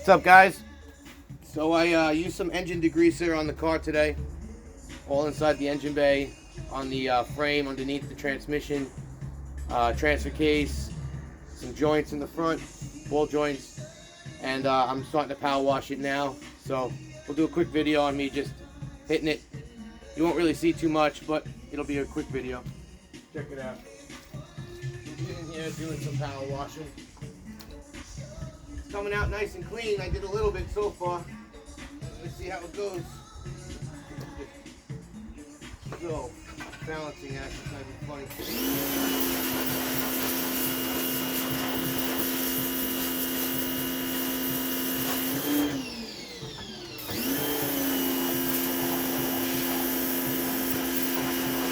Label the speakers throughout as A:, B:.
A: What's up, guys? So I used some engine degreaser on the car today, all inside the engine bay, on the frame underneath the transmission, transfer case, some joints in the front, ball joints, and I'm starting to power wash it now. So we'll do a quick video on me just hitting it. You won't really see too much, but it'll be a quick video. Check it out. In here doing some power washing. It's coming out nice and clean. I did a little bit so far. Let's see how it goes. So, balancing act is kind of funny.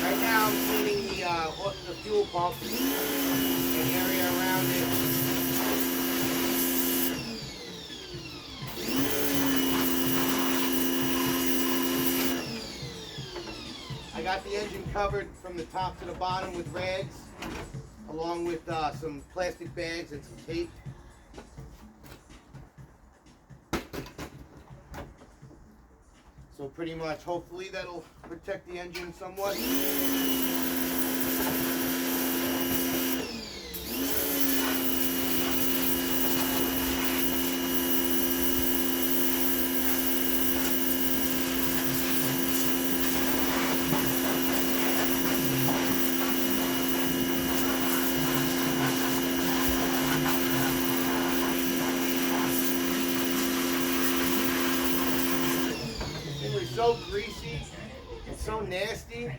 A: Right now I'm cleaning the fuel pump and the area around it. I got the engine covered from the top to the bottom with rags, along with some plastic bags and some tape. So pretty much, hopefully that'll protect the engine somewhat. So greasy and so nasty.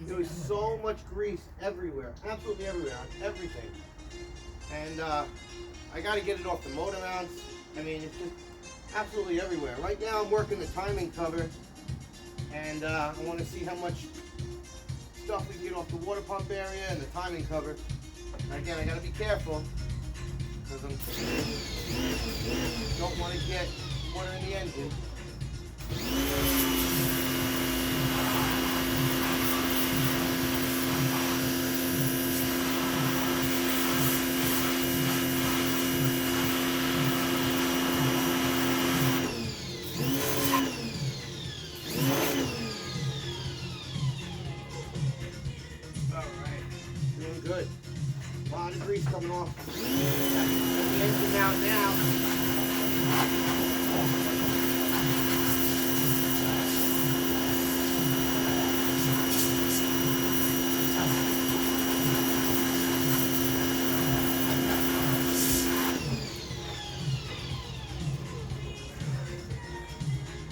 A: There was so much grease everywhere, absolutely everywhere, on everything. And I got to get it off the motor mounts. I mean, it's just absolutely everywhere. Right now I'm working the timing cover, and I want to see how much stuff we can get off the water pump area and the timing cover. And again, I got to be careful because I don't want to get water in the engine. Doing good. A lot of grease coming off. Got the engine out now.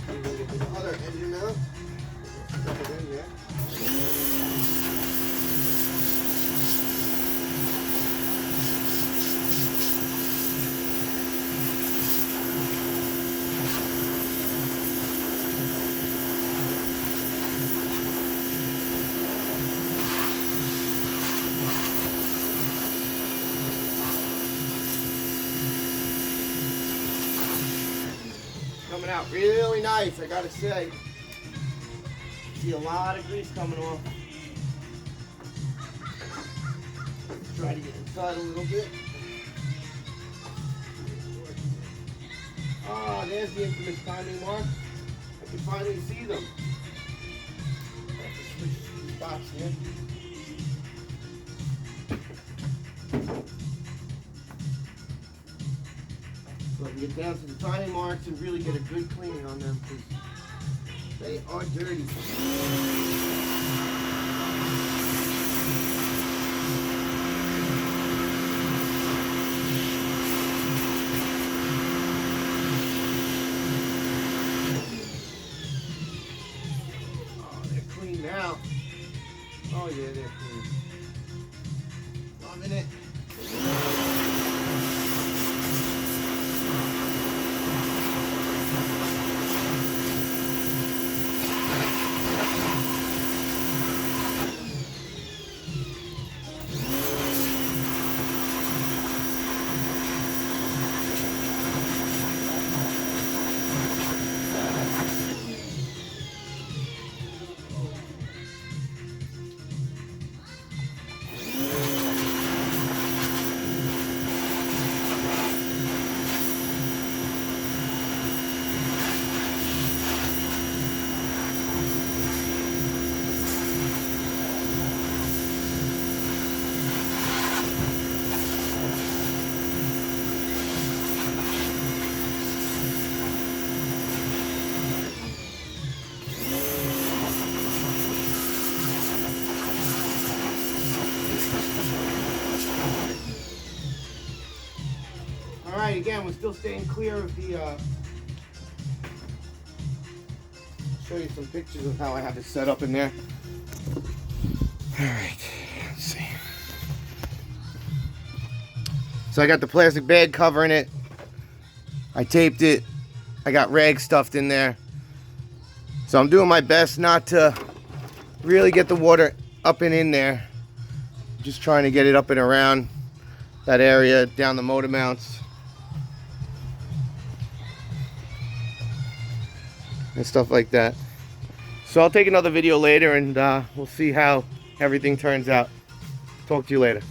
A: I'm going to get the other engine now. Stuff it in here. Coming out really nice, I gotta say. See a lot of grease coming off. Try to get inside a little bit. Ah, there's the infamous timing marks. I can finally see them. I have to switch these spots here. So I can get down to the timing marks and really get a good cleaning on them because they are dirty. Oh, they're clean now. Oh yeah, they're clean. Loving it. All right, again, we're still staying clear of the, show you some pictures of how I have it set up in there. All right, let's see. So I got the plastic bag covering it. I taped it. I got rag stuffed in there. So I'm doing my best not to really get the water up and in there. Just trying to get it up and around that area, down the motor mounts and stuff like that. So I'll take another video later and we'll see how everything turns out. Talk to you later.